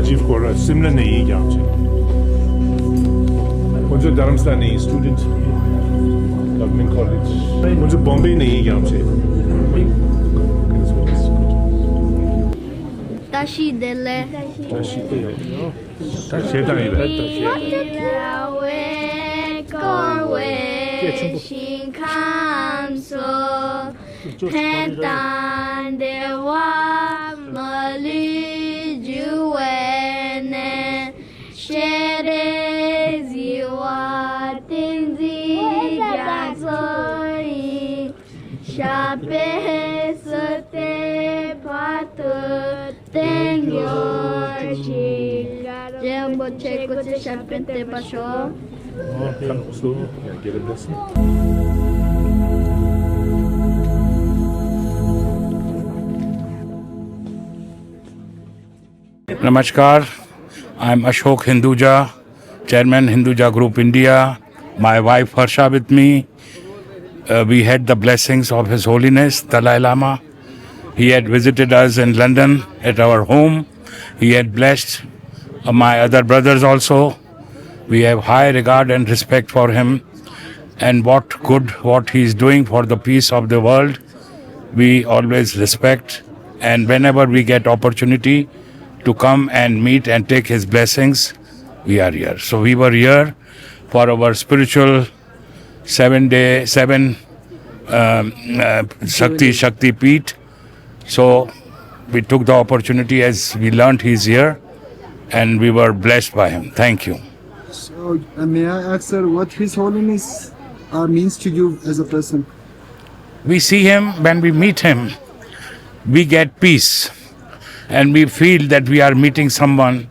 achieve kora similar nahi kya che mujhe dharamsala nahi student government college mujhe Bombay nahi kya che Tashi dele Pentan dewa mali juene shere ziwa tinzi jansoi shape sate patu tenyo chi jembo cheko che shape te pasho so get a blessing. Namaskar, I'm Ashok Hinduja, Chairman Hinduja Group India. My wife Harsha with me. We had the blessings of His Holiness Dalai Lama. He had visited us in London at our home. He had blessed my other brothers also. We have high regard and respect for him, and what he is doing for the peace of the world, we always respect. And whenever we get opportunity to come and meet and take his blessings, we are here. So we were here for our spiritual 7 Shakti Peeth. So we took the opportunity as we learned he's here, and we were blessed by him. Thank you. So may I ask, sir, what His Holiness means to you as a person? We see him, when we meet him, we get peace. And we feel that we are meeting someone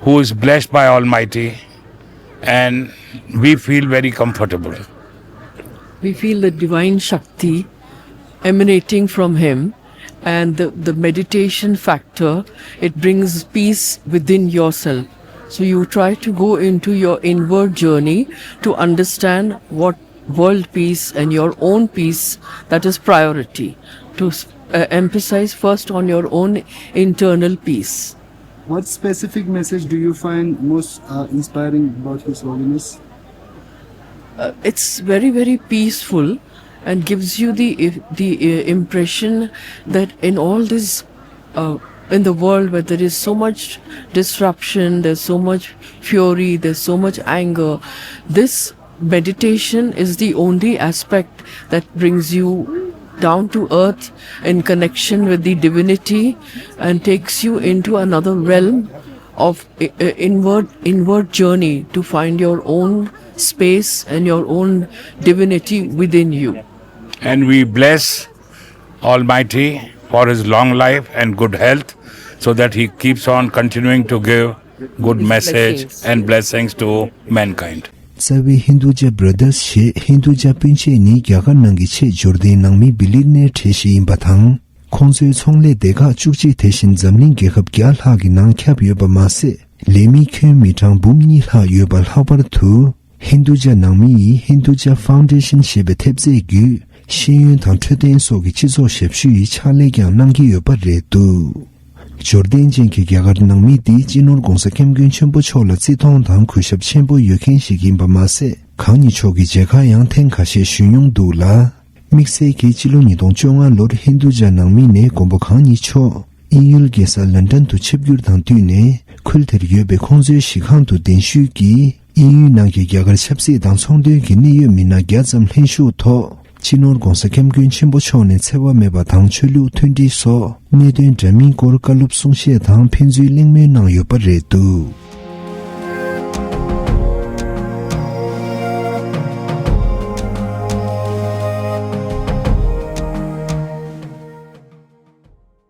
who is blessed by Almighty, and we feel very comfortable. We feel the divine Shakti emanating from him, and the meditation factor, it brings peace within yourself. So you try to go into your inward journey to understand what world peace and your own peace, that is priority, to emphasize first on your own internal peace. What specific message do you find most inspiring about His Holiness? It's very, very peaceful and gives you the impression that in all this, in the world where there is so much disruption, there's so much fury, there's so much anger, this meditation is the only aspect that brings you down to earth in connection with the divinity and takes you into another realm of inward journey to find your own space and your own divinity within you. And we bless Almighty for his long life and good health, so that he keeps on continuing to give good message and blessings to mankind. Sabi Hinduja brothers she Hinduja pinche ni gyaga nangi che jorde nangmi billionaire theshi imbathang khonse chongle dega chukchi theshin zamling gekhap gyal ha gi nang khyap yoba mase lemi khe mitang bumni ha yobal habar thu Hinduja nangmi Hinduja foundation shebe thepse gu shin thang thden so gi chizo shepshu yi chale gyang nangi yoba re tu Jordan jinki gyagar nangmi di jinol gongsa kemgyun chenpo chola zitong tang kushab chenpo yoken shigin ba mase kangni chogi jeka yang ten kashe shunyong du la mikse ki jilo nidong chonga lor Hinduja nangmi ne gombo kangni cho iyul gesa London tu chepgyur tang tu ne kulter yobe kongzo shikang tu denshu ki iyu nangki gyagar chepsi tang songdo ki niyo mina gyazam henshu to Chinor gongsa kemgyun chenpo chone tsewa meba tang chulu 20 so nedun jamin kor kalup sungshe tang pinzui lingme nang yopa re tu.